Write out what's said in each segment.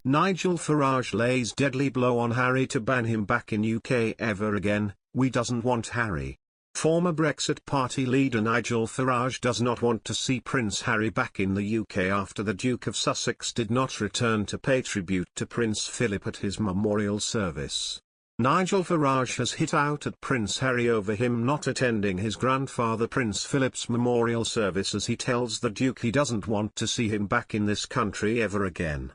Nigel Farage lays deadly blow on Harry to ban him back in UK ever again. We doesn't want Harry. Former Brexit Party leader Nigel Farage does not want to see Prince Harry back in the UK after the Duke of Sussex did not return to pay tribute to Prince Philip at his memorial service. Nigel Farage has hit out at Prince Harry over him not attending his grandfather Prince Philip's memorial service, as he tells the Duke he doesn't want to see him back in this country ever again.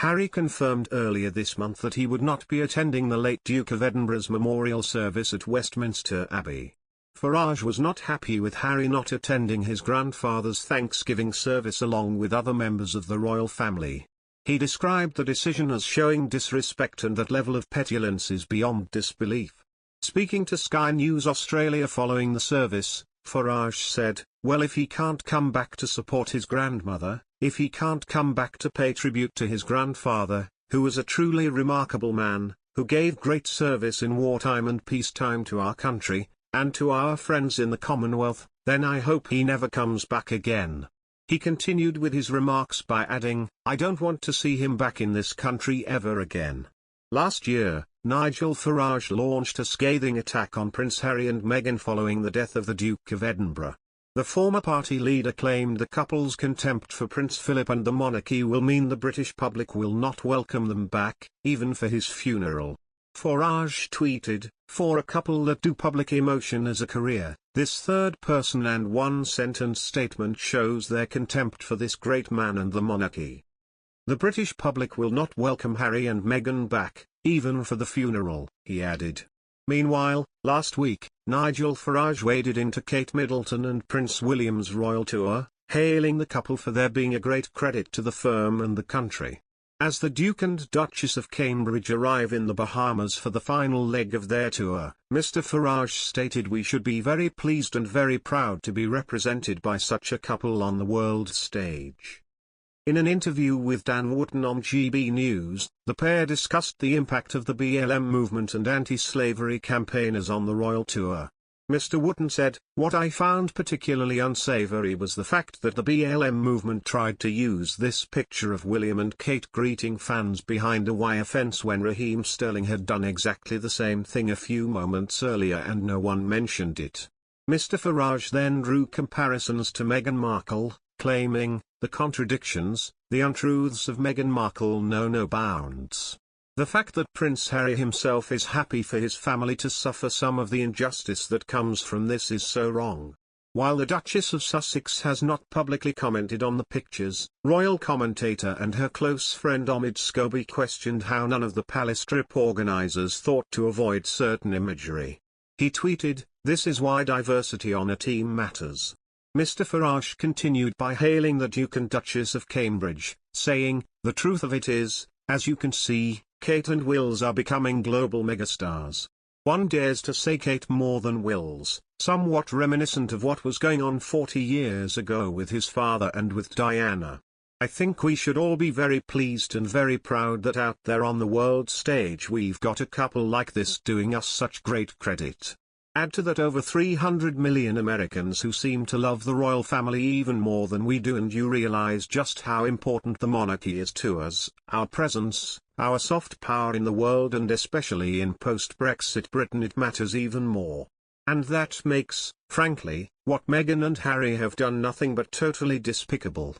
Harry confirmed earlier this month that he would not be attending the late Duke of Edinburgh's memorial service at Westminster Abbey. Farage was not happy with Harry not attending his grandfather's Thanksgiving service along with other members of the royal family. He described the decision as showing disrespect, and that level of petulance is beyond disbelief. Speaking to Sky News Australia following the service, Farage said, "Well, if he can't come back to support his grandmother, if he can't come back to pay tribute to his grandfather, who was a truly remarkable man, who gave great service in wartime and peacetime to our country, and to our friends in the Commonwealth, then I hope he never comes back again." He continued with his remarks by adding, "I don't want to see him back in this country ever again." Last year, Nigel Farage launched a scathing attack on Prince Harry and Meghan following the death of the Duke of Edinburgh. The former party leader claimed the couple's contempt for Prince Philip and the monarchy will mean the British public will not welcome them back, even for his funeral. Farage tweeted, "For a couple that do public emotion as a career, this third-person and one-sentence statement shows their contempt for this great man and the monarchy. The British public will not welcome Harry and Meghan back, even for the funeral," he added. Meanwhile, last week, Nigel Farage waded into Kate Middleton and Prince William's royal tour, hailing the couple for their being a great credit to the firm and the country. As the Duke and Duchess of Cambridge arrive in the Bahamas for the final leg of their tour, Mr. Farage stated, "We should be very pleased and very proud to be represented by such a couple on the world stage." In an interview with Dan Wootton on GB News, the pair discussed the impact of the BLM movement and anti-slavery campaigners on the royal tour. Mr. Wootton said, "What I found particularly unsavory was the fact that the BLM movement tried to use this picture of William and Kate greeting fans behind a wire fence when Raheem Sterling had done exactly the same thing a few moments earlier and no one mentioned it." Mr. Farage then drew comparisons to Meghan Markle, claiming, "The contradictions, the untruths of Meghan Markle know no bounds. The fact that Prince Harry himself is happy for his family to suffer some of the injustice that comes from this is so wrong." While the Duchess of Sussex has not publicly commented on the pictures, royal commentator and her close friend Omid Scobie questioned how none of the palace trip organisers thought to avoid certain imagery. He tweeted, "This is why diversity on a team matters." Mr. Farage continued by hailing the Duke and Duchess of Cambridge, saying, "The truth of it is, as you can see, Kate and Wills are becoming global megastars. One dares to say Kate more than Wills, somewhat reminiscent of what was going on 40 years ago with his father and with Diana. I think we should all be very pleased and very proud that out there on the world stage we've got a couple like this doing us such great credit." Add to that over 300 million Americans who seem to love the royal family even more than we do, and you realize just how important the monarchy is to us, our presence, our soft power in the world, and especially in post-Brexit Britain it matters even more. And that makes, frankly, what Meghan and Harry have done nothing but totally despicable.